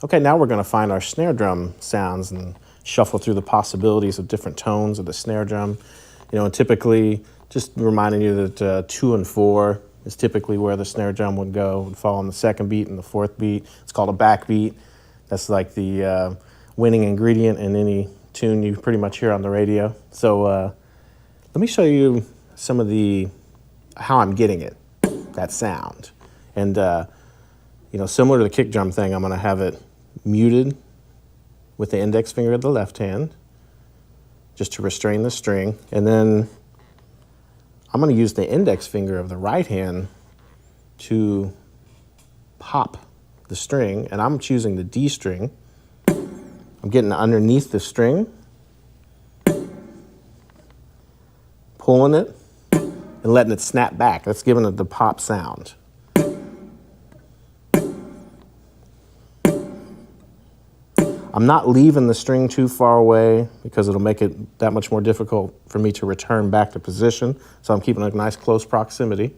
Okay, now we're going to find our snare drum sounds and shuffle through the possibilities of different tones of the snare drum. You know, and typically, just reminding you that 2 and 4 is typically where the snare drum would go. It would fall on the second beat and the fourth beat. It's called a backbeat. That's like the winning ingredient in any tune you pretty much hear on the radio. So let me show you some of how I'm getting it, that sound. And, you know, similar to the kick drum thing, I'm going to have it muted with the index finger of the left hand, just to restrain the string. And then I'm going to use the index finger of the right hand to pop the string, and I'm choosing the D string. I'm getting underneath the string, pulling it, and letting it snap back. That's giving it the pop sound. I'm not leaving the string too far away because it'll make it that much more difficult for me to return back to position. So I'm keeping a nice close proximity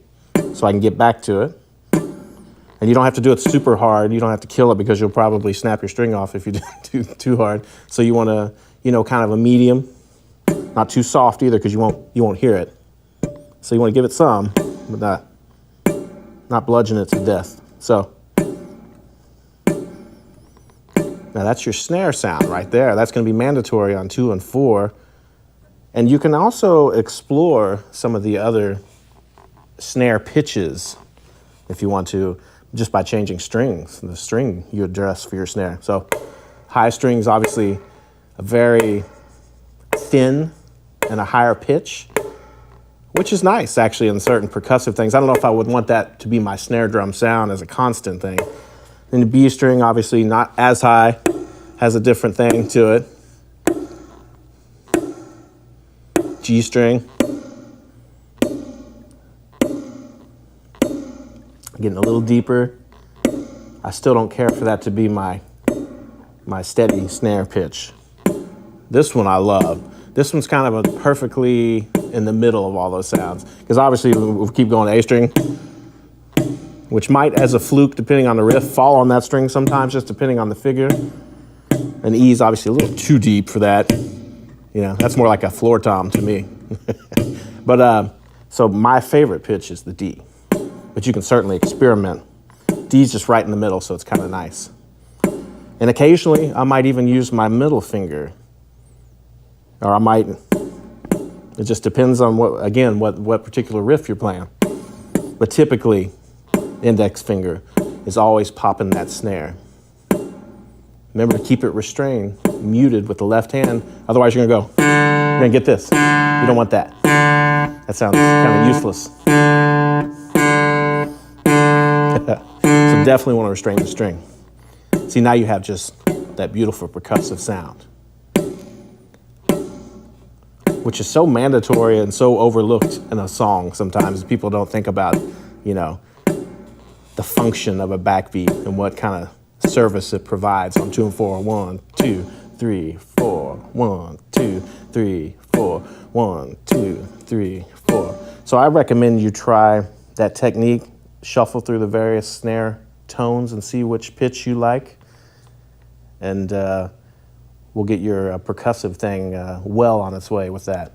so I can get back to it. And you don't have to do it super hard. You don't have to kill it because you'll probably snap your string off if you do too hard. So you want to, you know, kind of a medium, not too soft either because you won't hear it. So you want to give it some, but not bludgeon it to death. So now that's your snare sound right there. That's going to be mandatory on 2 and 4. And you can also explore some of the other snare pitches if you want to, just by changing strings, the string you address for your snare. So high strings, obviously a very thin and a higher pitch, which is nice actually in certain percussive things. I don't know if I would want that to be my snare drum sound as a constant thing. Then the B string, obviously not as high, has a different thing to it. G string. Getting a little deeper. I still don't care for that to be my steady snare pitch. This one I love. This one's kind of perfectly in the middle of all those sounds. Because obviously we'll keep going to A string, which might, as a fluke, depending on the riff, fall on that string sometimes, just depending on the figure. And E is obviously a little too deep for that. You know, that's more like a floor tom to me. But so my favorite pitch is the D, but you can certainly experiment. D's just right in the middle, so it's kind of nice. And occasionally, I might even use my middle finger, or I might. It just depends on what particular riff you're playing. But typically, index finger is always popping that snare. Remember to keep it restrained, muted with the left hand. Otherwise, you're going to get this. You don't want that. That sounds kind of useless. So definitely want to restrain the string. See, now you have just that beautiful percussive sound, which is so mandatory and so overlooked in a song sometimes. People don't think about, you know, the function of a backbeat and what kind of service it provides on 2 and 4. 1, 2, 3, 4. 1, 2, 3, 4. 1, 2, 3, 4. So I recommend you try that technique, shuffle through the various snare tones and see which pitch you like. And we'll get your percussive thing well on its way with that.